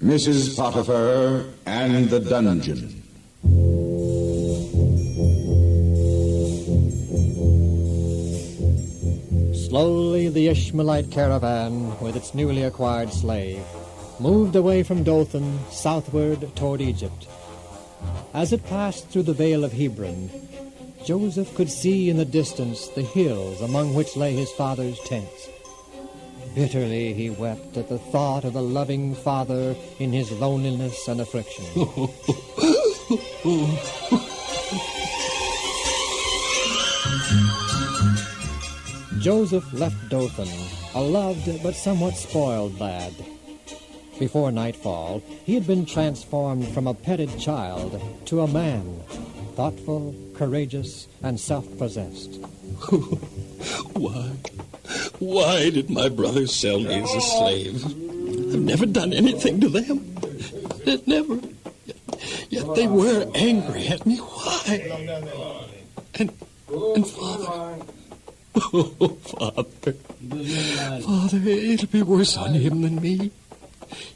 Mrs. Potiphar and the Dungeon. Slowly the Ishmaelite caravan, with its newly acquired slave, moved away from Dothan southward toward Egypt. As it passed through the Vale of Hebron, Joseph could see in the distance the hills among which lay his father's tents. Bitterly he wept at the thought of the loving father in his loneliness and affliction. Joseph left Dothan, a loved but somewhat spoiled lad. Before nightfall, he had been transformed from a petted child to a man, thoughtful, courageous, and self-possessed. Why did my brothers sell me as a slave? I've never done anything to them. Never. Yet they were angry at me. Why? And Father... Oh, Father, it'll be worse on him than me.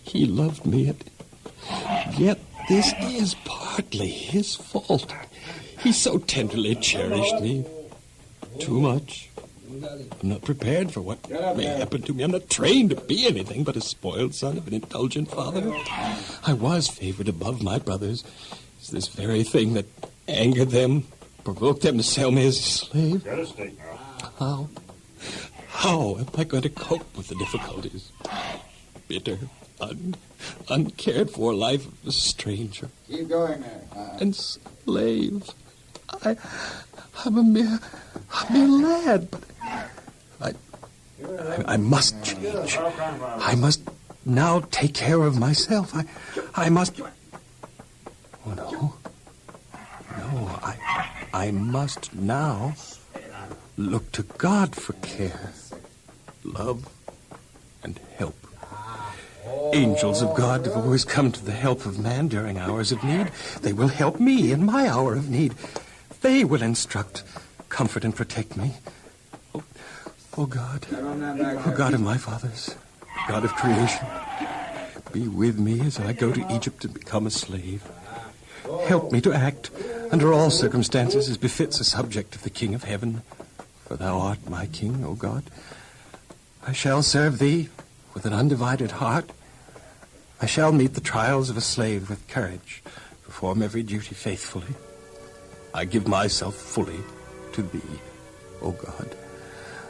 He loved me, yet this is partly his fault. He so tenderly cherished me. Too much. I'm not prepared for what may happen to me. I'm not trained to be anything but a spoiled son of an indulgent father. I was favored above my brothers. It's this very thing that angered them, provoked them to sell me as a slave. Get a steak now. How am I going to cope with the difficulties? Bitter, uncared for life of a stranger. Keep going there. And slave. I'm a mere lad, but I must change. I must now take care of myself. I must... Oh, no. No, I must now look to God for care, love, and help. Angels of God have always come to the help of man during hours of need. They will help me in my hour of need. They will instruct, comfort, and protect me. Oh God, oh God of my fathers, God of creation, be with me as I go to Egypt and become a slave. Help me to act under all circumstances as befits a subject of the King of Heaven. For thou art my King, O God. I shall serve thee with an undivided heart. I shall meet the trials of a slave with courage, perform every duty faithfully. I give myself fully to thee, O God.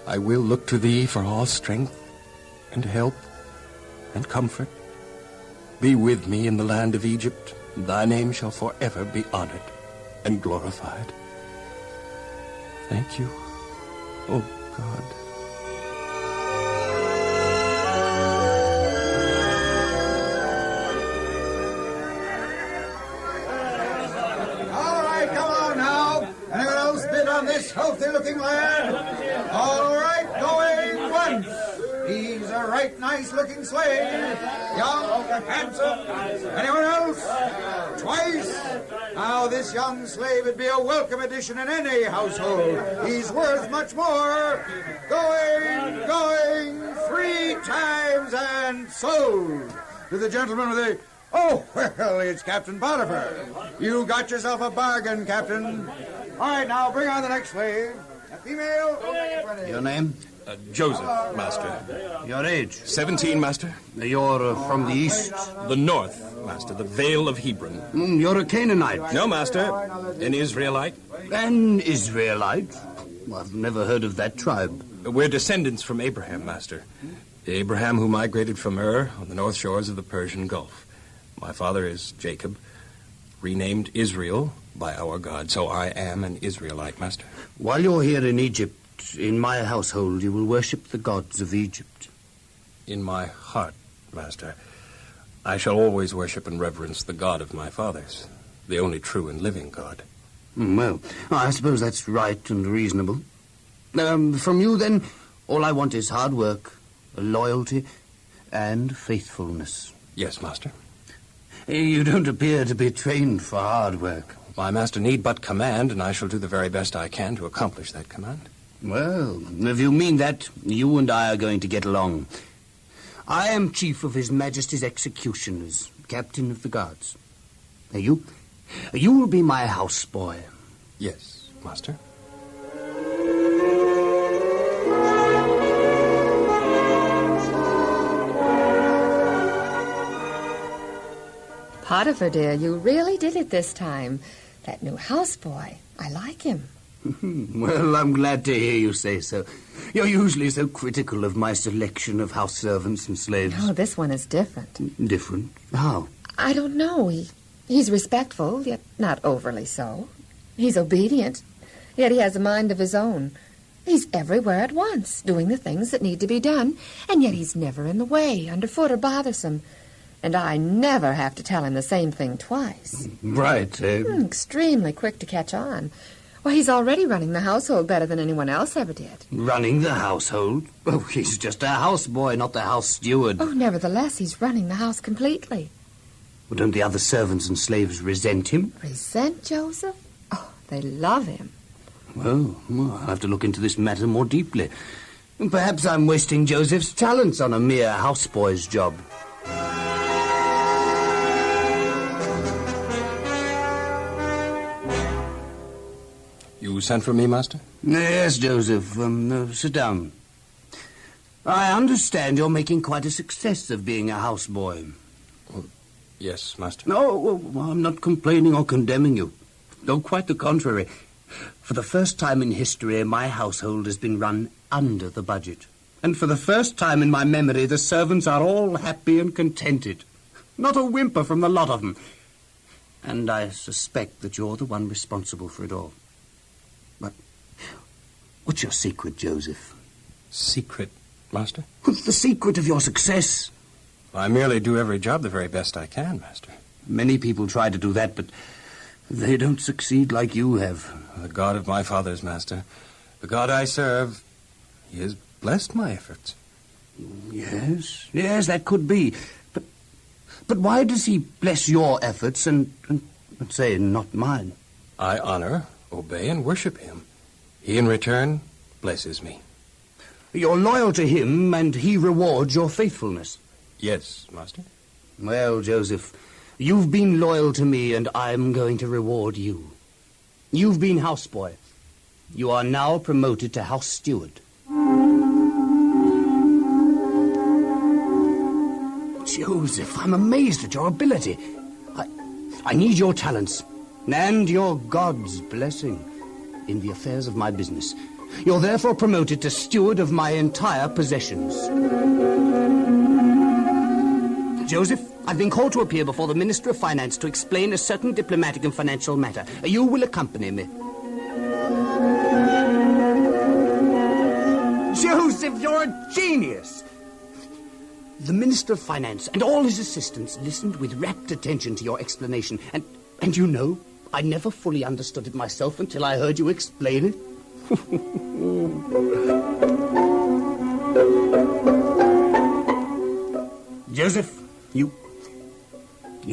I will look to thee for all strength and help and comfort. Be with me in the land of Egypt, and thy name shall forever be honored and glorified. Thank you, O God. This healthy-looking lad. All right, going once. He's a right nice-looking slave. Young, handsome. Anyone else? Twice. Now, this young slave would be a welcome addition in any household. He's worth much more. Going 3 times and sold. To the gentleman with the... Oh, well, it's Captain Potiphar. You got yourself a bargain, Captain. All right, now bring on the next slave. A female. Your name? Joseph, Master. Your age? 17, Master. You're from the east? The north, Master, the Vale of Hebron. You're a Canaanite? No, Master. An Israelite. An Israelite? Well, I've never heard of that tribe. We're descendants from Abraham, Master. The Abraham who migrated from Ur on the north shores of the Persian Gulf. My father is Jacob, renamed Israel by our God, so I am an Israelite, Master. While you're here in Egypt, in my household, you will worship the gods of Egypt. In my heart, Master, I shall always worship and reverence the God of my fathers, the only true and living God. Well, I suppose that's right and reasonable. From you, then, all I want is hard work, loyalty, and faithfulness. Yes, Master. You don't appear to be trained for hard work. My master need but command, and I shall do the very best I can to accomplish that command. Well, if you mean that, you and I are going to get along. I am chief of His Majesty's executioners, captain of the guards. Now you will be my houseboy. Yes, master. Potiphar, dear, you really did it this time. That new houseboy, I like him. Well, I'm glad to hear you say so. You're usually so critical of my selection of house servants and slaves. Oh, this one is different. Different? How? I don't know. He's respectful, yet not overly so. He's obedient, yet he has a mind of his own. He's everywhere at once, doing the things that need to be done, and yet he's never in the way, underfoot, or bothersome. And I never have to tell him the same thing twice. Right. Extremely quick to catch on. Why, he's already running the household better than anyone else ever did. Running the household? Oh, he's just a houseboy, not the house steward. Oh, nevertheless, he's running the house completely. Well, don't the other servants and slaves resent him? Resent Joseph? Oh, they love him. Well, I'll have to look into this matter more deeply. Perhaps I'm wasting Joseph's talents on a mere houseboy's job. You sent for me, master? Yes, Joseph. Sit down. I understand you're making quite a success of being a houseboy. Yes, master. No, I'm not complaining or condemning you. No, quite the contrary. For the first time in history, my household has been run under the budget. And for the first time in my memory, the servants are all happy and contented. Not a whimper from the lot of them. And I suspect that you're the one responsible for it all. But what's your secret, Joseph? Secret, master? What's the secret of your success? I merely do every job the very best I can, master. Many people try to do that, but they don't succeed like you have. The God of my fathers, master, the God I serve, he has blessed my efforts. Yes, that could be. But why does he bless your efforts and say not mine? I honor, obey, and worship him. He, in return, blesses me. You're loyal to him, and he rewards your faithfulness. Yes, master. Well, Joseph, you've been loyal to me, and I'm going to reward you. You've been houseboy. You are now promoted to house steward. Joseph, I'm amazed at your ability. I need your talents and your God's blessing in the affairs of my business. You're therefore promoted to steward of my entire possessions. Joseph, I've been called to appear before the Minister of Finance to explain a certain diplomatic and financial matter. You will accompany me. Joseph, you're a genius! The Minister of Finance and all his assistants listened with rapt attention to your explanation. And you know, I never fully understood it myself until I heard you explain it. Joseph, you've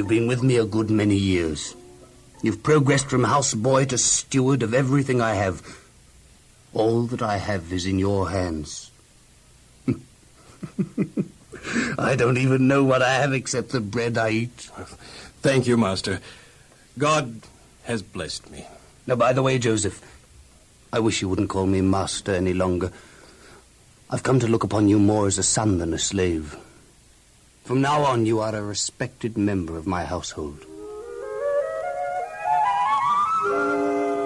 been with me a good many years. You've progressed from houseboy to steward of everything I have. All that I have is in your hands. I don't even know what I have except the bread I eat. Thank you, master. God has blessed me. Now, by the way, Joseph, I wish you wouldn't call me master any longer. I've come to look upon you more as a son than a slave. From now on, you are a respected member of my household.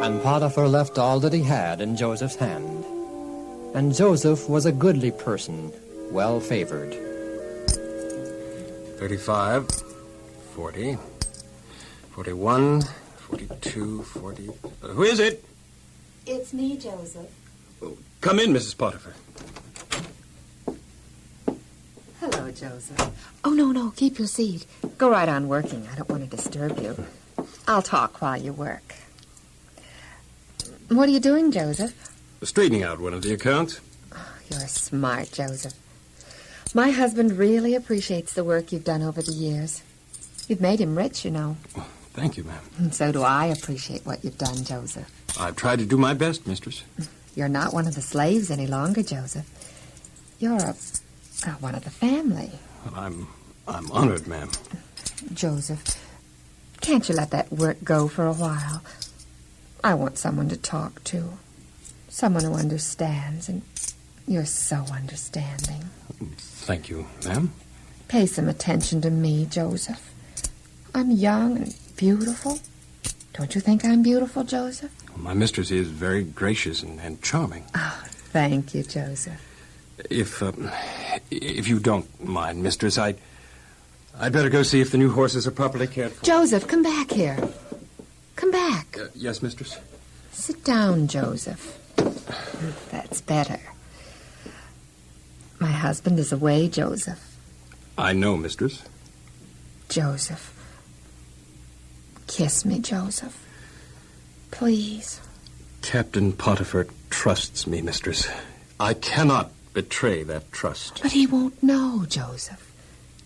And Potiphar left all that he had in Joseph's hand. And Joseph was a goodly person, well favored. 35, 40, 41, 42, 40... who is it? It's me, Joseph. Come in, Mrs. Potiphar. Hello, Joseph. Oh, no, keep your seat. Go right on working. I don't want to disturb you. I'll talk while you work. What are you doing, Joseph? Straightening out one of the accounts. Oh, you're smart, Joseph. My husband really appreciates the work you've done over the years. You've made him rich, you know. Oh, thank you, ma'am. And so do I appreciate what you've done, Joseph. I've tried to do my best, mistress. You're not one of the slaves any longer, Joseph. You're a One of the family. Well, I'm honored, ma'am. Joseph, can't you let that work go for a while? I want someone to talk to. Someone who understands, and you're so understanding. Thank you, ma'am. Pay some attention to me, Joseph. I'm young and beautiful. Don't you think I'm beautiful, Joseph? My mistress is very gracious and charming. Oh, thank you, Joseph. If you don't mind, mistress, I'd better go see if the new horses are properly cared for. Joseph, come back here. Come back. Yes, mistress? Sit down, Joseph. That's better. My husband is away, Joseph. I know, mistress. Joseph. Kiss me, Joseph. Please. Captain Potiphar trusts me, mistress. I cannot betray that trust. But he won't know, Joseph.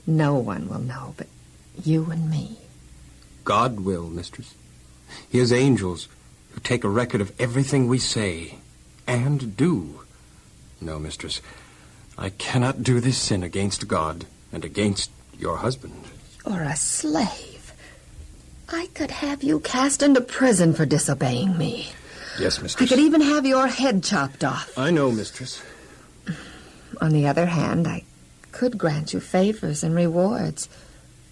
No one will know but you and me. God will, mistress. He has angels who take a record of everything we say and do. No, mistress, I cannot do this sin against God and against your husband. Or a slave. I could have you cast into prison for disobeying me. Yes, mistress. I could even have your head chopped off. I know, mistress. On the other hand, I could grant you favors and rewards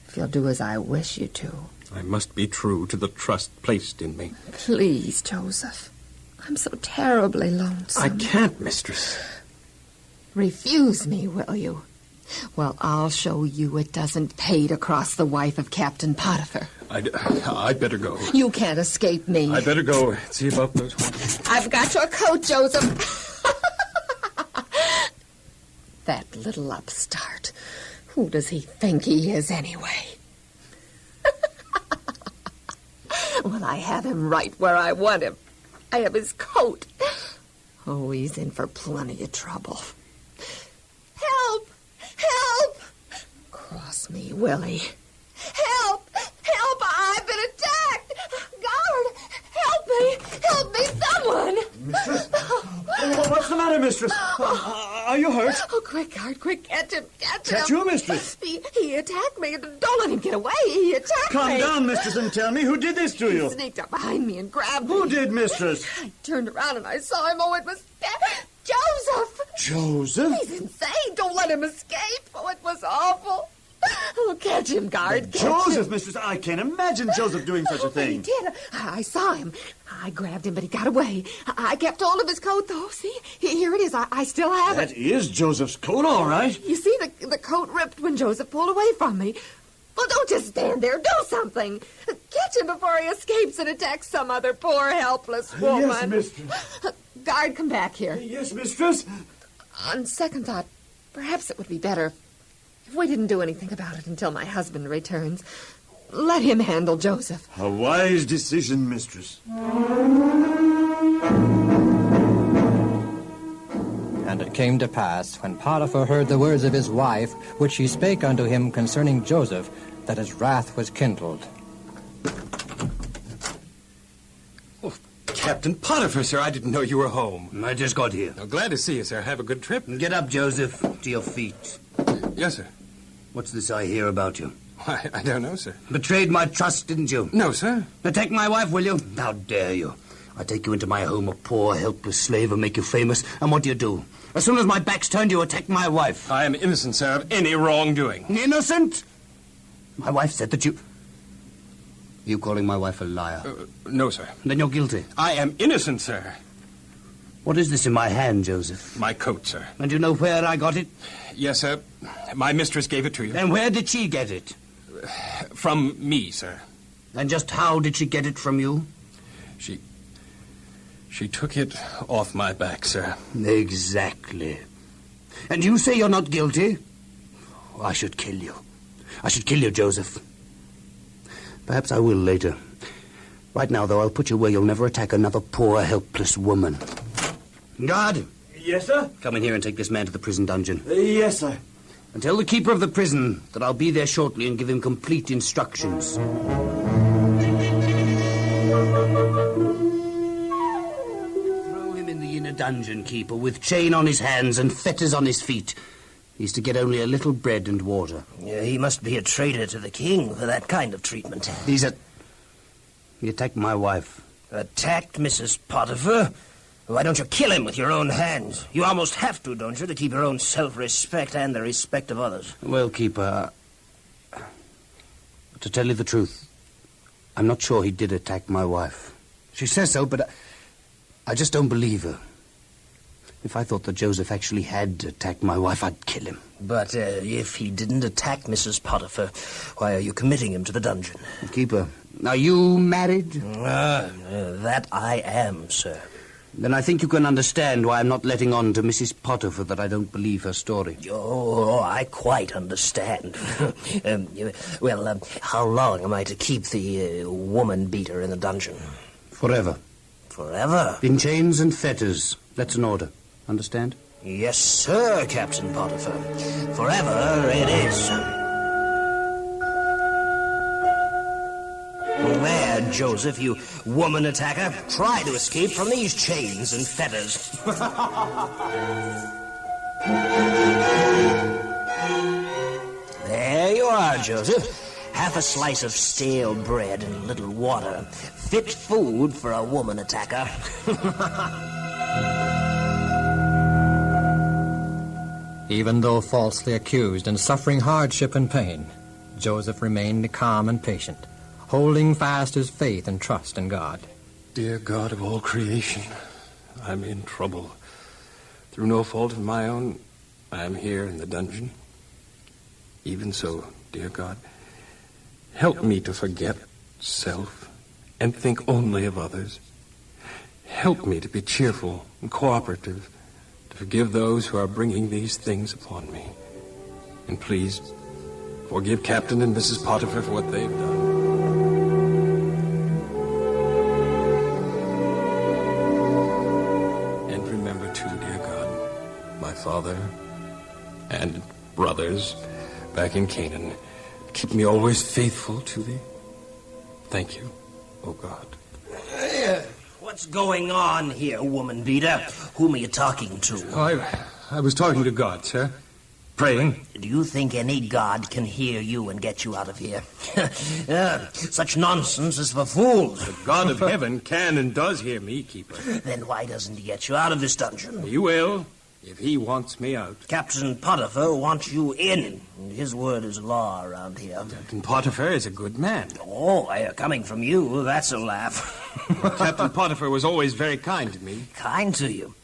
if you'll do as I wish you to. I must be true to the trust placed in me. Please, Joseph. I'm so terribly lonesome. I can't, mistress. Refuse me, will you? Well, I'll show you it doesn't pay to cross the wife of Captain Potiphar. I'd better go. You can't escape me. I'd better go and see about those horses. I've got your coat, Joseph. That little upstart. Who does he think he is, anyway? Well, I have him right where I want him. I have his coat. Oh, he's in for plenty of trouble. Help! Help! Cross me, Willie. Help! Help! I've been attacked! Guard! Help me! Help me, someone! Mistress? What's the matter, mistress? Are you hurt? Oh, quick, guard, quick, catch him, catch him. Catch you, mistress? He attacked me. Don't let him get away. He attacked me. Calm down, mistress, and tell me who did this to He you. sneaked up behind me and grabbed me. Who did, mistress? I turned around and I saw him. Oh, it was Joseph. Joseph? He's insane. Don't let him escape. Oh, it was awful. Oh, catch him, guard. Catch Joseph, him. mistress, I can't imagine Joseph doing such a Oh, but he thing. did. I saw him. I grabbed him, but he got away. I kept hold of his coat, though. See? Here it is. I still have it. That is Joseph's coat, all right. You see, the coat ripped when Joseph pulled away from me. Well, don't just stand there. Do something. Catch him before he escapes and attacks some other poor, helpless woman. Yes, mistress. Guard, come back here. Yes, mistress. On second thought, perhaps it would be better if we didn't do anything about it until my husband returns. Let him handle Joseph. A wise decision, mistress. And it came to pass, when Potiphar heard the words of his wife, which she spake unto him concerning Joseph, that his wrath was kindled. Oh, Captain Potiphar, sir, I didn't know you were home. I just got here. Oh, glad to see you, sir. Have a good trip. Get up, Joseph, to your feet. Yes, sir. What's this I hear about you? I don't know, sir. Betrayed my trust, didn't you? No, sir. Now take my wife, will you? How dare you? I take you into my home, a poor, helpless slave, and make you famous. And what do? As soon as my back's turned, you attack my wife. I am innocent, sir, of any wrongdoing. Innocent? My wife said that you... You calling my wife a liar? No, sir. Then you're guilty. I am innocent, sir. What is this in my hand, Joseph? My coat, sir. And you know where I got it? Yes, sir. My mistress gave it to you. And where did she get it? From me, sir. And just how did she get it from you? She took it off my back, sir. Exactly. And you say you're not guilty? Oh, I should kill you. I should kill you, Joseph. Perhaps I will later. Right now, though, I'll put you where you'll never attack another poor, helpless woman. Guard! Yes, sir? Come in here and take this man to the prison dungeon. Yes, sir. And tell the keeper of the prison that I'll be there shortly and give him complete instructions. Throw him in the inner dungeon, keeper, with chain on his hands and fetters on his feet. He's to get only a little bread and water. Yeah, he must be a traitor to the king for that kind of treatment. He attacked my wife. Attacked Mrs. Potiphar? Why don't you kill him with your own hands? You almost have to keep your own self-respect and the respect of others. Well, Keeper, to tell you the truth, I'm not sure he did attack my wife. She says so, but I just don't believe her. If I thought that Joseph actually had attacked my wife, I'd kill him. But if he didn't attack Mrs. Potiphar, why are you committing him to the dungeon? Keeper, are you married? That I am, sir. Then I think you can understand why I'm not letting on to Mrs. Potiphar that I don't believe her story. Oh, I quite understand. How long am I to keep the woman-beater in the dungeon? Forever. Forever? In chains and fetters. That's an order. Understand? Yes, sir, Captain Potiphar. Forever it is. There, Joseph, you woman attacker. Try to escape from these chains and fetters. There you are, Joseph. Half a slice of stale bread and a little water. Fit food for a woman attacker. Even though falsely accused and suffering hardship and pain, Joseph remained calm and patient, holding fast his faith and trust in God. Dear God of all creation, I'm in trouble. Through no fault of my own, I am here in the dungeon. Even so, dear God, help me to forget self and think only of others. Help me to be cheerful and cooperative, to forgive those who are bringing these things upon me. And please, forgive Captain and Mrs. Potiphar for what they've done. And remember too, dear God, my father and brothers back in Canaan. Keep me always faithful to thee. Thank you, O God. What's going on here, woman beater? Whom are you talking to? Oh, I was talking to God, sir. Praying. Do you think any god can hear you and get you out of here? Such nonsense is for fools. The God of heaven can and does hear me, Keeper. Then why doesn't he get you out of this dungeon? He will, if he wants me out. Captain Potiphar wants you in. His word is law around here. Captain Potiphar is a good man. Oh, coming from you, that's a laugh. Captain Potiphar was always very kind to me. Kind to you?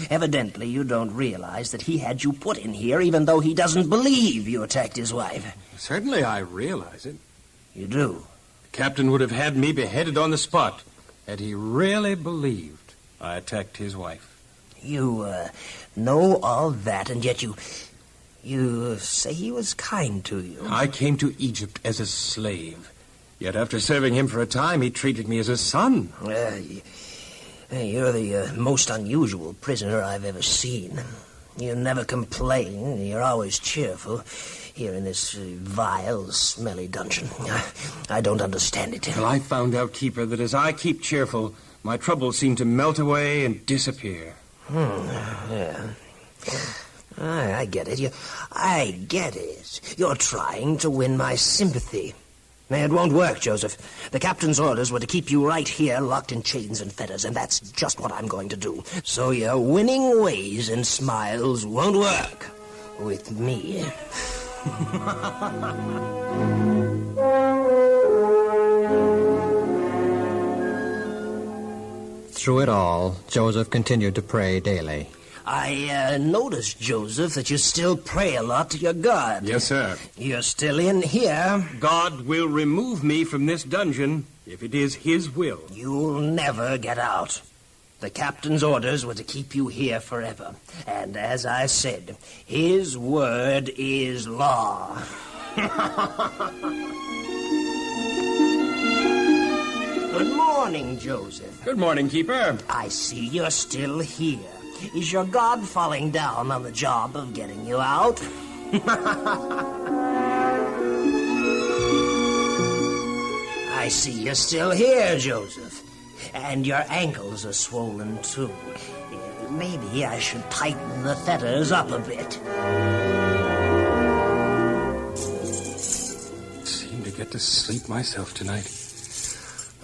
Evidently, you don't realize that he had you put in here even though he doesn't believe you attacked his wife. Certainly I realize it. You do? The captain would have had me beheaded on the spot had he really believed I attacked his wife. You, know all that, and yet you say he was kind to you. I came to Egypt as a slave. Yet after serving him for a time, he treated me as a son. You're the most unusual prisoner I've ever seen. You never complain. You're always cheerful here in this vile, smelly dungeon. I don't understand it. Well, I found out, Keeper, that as I keep cheerful, my troubles seem to melt away and disappear. Yeah. I get it. I get it. You're trying to win my sympathy. It won't work, Joseph. The captain's orders were to keep you right here, locked in chains and fetters, and that's just what I'm going to do. So your winning ways and smiles won't work with me. Through it all, Joseph continued to pray daily. I noticed, Joseph, that you still pray a lot to your God. Yes, sir. You're still in here. God will remove me from this dungeon if it is his will. You'll never get out. The captain's orders were to keep you here forever. And as I said, his word is law. Good morning, Joseph. Good morning, Keeper. I see you're still here. Is your God falling down on the job of getting you out? I see you're still here, Joseph. And your ankles are swollen, too. Maybe I should tighten the fetters up a bit. to sleep myself tonight.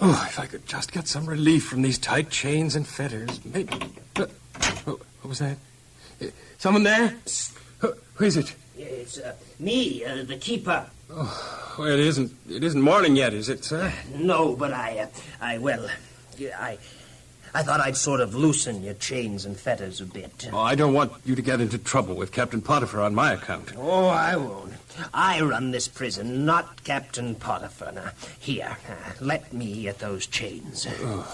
Oh, if I could just get some relief from these tight chains and fetters. Maybe... what was that? Someone there? Who is it? It's me, the keeper. Oh, well, it isn't morning yet, is it, sir? No, but I thought I'd sort of loosen your chains and fetters a bit. Oh, I don't want you to get into trouble with Captain Potiphar on my account. Oh, I won't. I run this prison, not Captain Potiphar. Now, here, let me at those chains. Oh,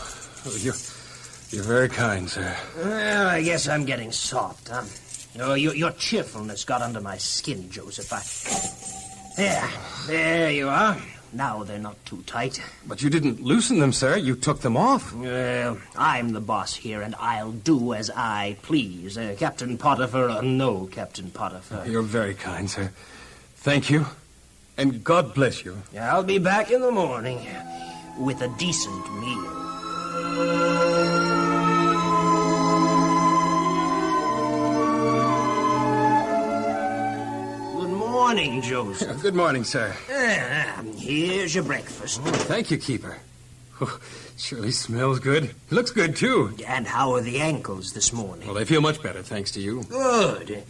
you're very kind, sir. Well, I guess I'm getting soft, huh? Oh, your cheerfulness got under my skin, Joseph. There you are. Now they're not too tight. But you didn't loosen them, sir. You took them off. Well, I'm the boss here, and I'll do as I please. Captain Potiphar or no Captain Potiphar. You're very kind, sir. Thank you. And God bless you. I'll be back in the morning with a decent meal. Good morning, Joseph. Good morning, sir. Here's your breakfast. Thank you, Keeper. Oh, surely smells good. Looks good, too. And how are the ankles this morning? Well, they feel much better, thanks to you. Good.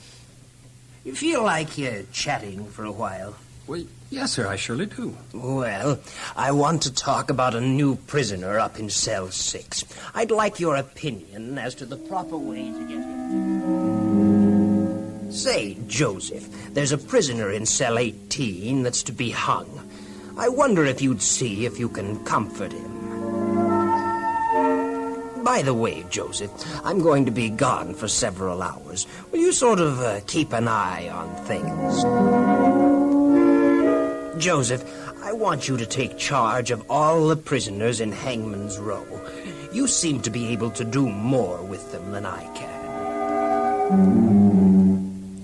You feel like chatting for a while? Well, yes, sir, I surely do. Well, I want to talk about a new prisoner up in cell 6. I'd like your opinion as to the proper way to get him. Say, Joseph, there's a prisoner in cell 18 that's to be hung. I wonder if you'd see if you can comfort him. By the way, Joseph, I'm going to be gone for several hours. Will you sort of keep an eye on things? Joseph, I want you to take charge of all the prisoners in Hangman's Row. You seem to be able to do more with them than I can.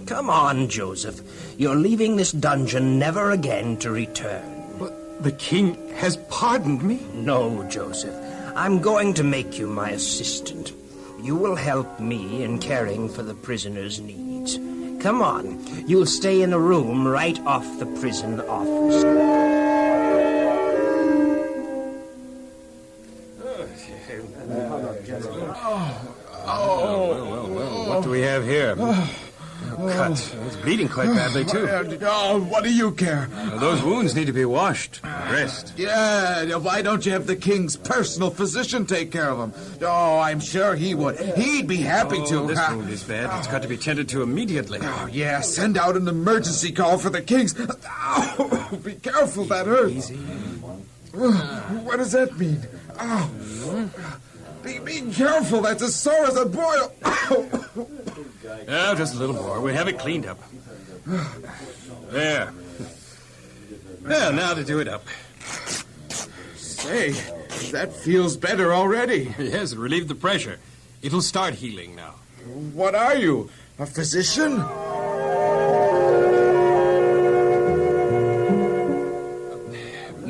Come on, Joseph. You're leaving this dungeon never again to return. But the king has pardoned me? No, Joseph. I'm going to make you my assistant. You will help me in caring for the prisoners' needs. Come on. You'll stay in a room right off the prison office. Well, what do we have here? Cut. It's bleeding quite badly, too. Oh, what do you care? Those wounds need to be washed, dressed. Yeah, why don't you have the king's personal physician take care of him? Oh, I'm sure he would. He'd be happy to. This wound is bad. It's got to be tended to immediately. Oh, yeah, send out an emergency call for the king's. Oh, be careful, that hurts. Easy. What does that mean? Oh, be careful, that's as sore as a boil. Oh, just a little more. We have it cleaned up. There. Well, now to do it up. Say, that feels better already. Yes, it relieved the pressure. It'll start healing now. What are you, a physician?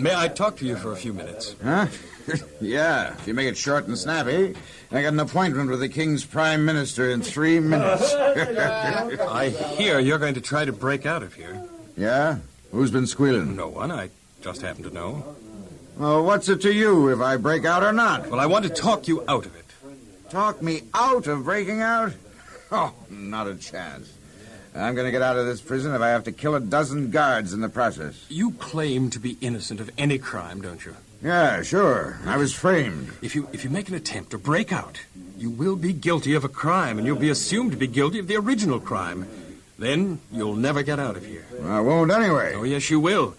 May I talk to you for a few minutes? Huh? Yeah, if you make it short and snappy. I got an appointment with the king's prime minister in 3 minutes. I hear you're going to try to break out of here. Yeah? Who's been squealing? No one. I just happen to know. Well, what's it to you if I break out or not? Well, I want to talk you out of it. Talk me out of breaking out? Oh, not a chance. I'm going to get out of this prison if I have to kill a dozen guards in the process. You claim to be innocent of any crime, don't you? Yeah, sure. I was framed. If you make an attempt to break out, you will be guilty of a crime, and you'll be assumed to be guilty of the original crime. Then you'll never get out of here. I won't anyway. Oh, yes, you will.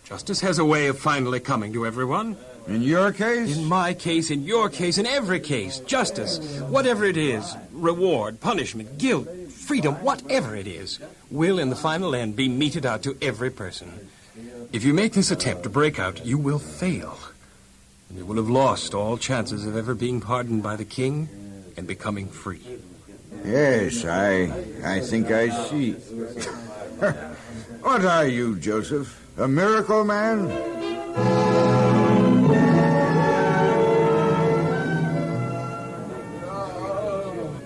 Justice has a way of finally coming to everyone. In your case? In my case, in your case, in every case. Justice, whatever it is, reward, punishment, guilt, freedom, whatever it is, will in the final end be meted out to every person. If you make this attempt to break out, you will fail. And you will have lost all chances of ever being pardoned by the king and becoming free. Yes, I think I see. What are you, Joseph? A miracle man?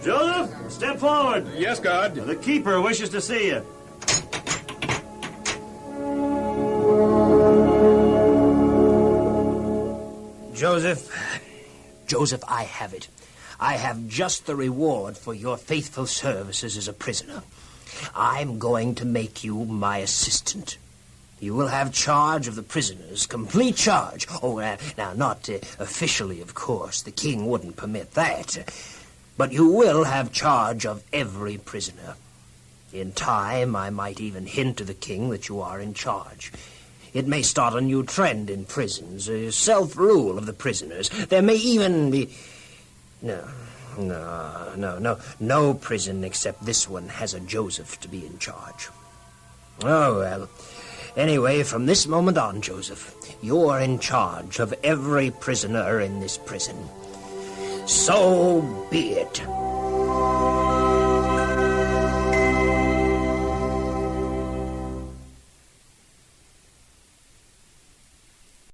Joseph, step forward. Yes, guard. The keeper wishes to see you. Joseph, I have it. I have just the reward for your faithful services as a prisoner. I'm going to make you my assistant. You will have charge of the prisoners, complete charge. Now, not officially, of course. The king wouldn't permit that. But you will have charge of every prisoner. In time, I might even hint to the king that you are in charge. It may start a new trend in prisons, self-rule of the prisoners. There may even be... No prison except this one has a Joseph to be in charge. Oh, well... Anyway, from this moment on, Joseph, you're in charge of every prisoner in this prison. So be it.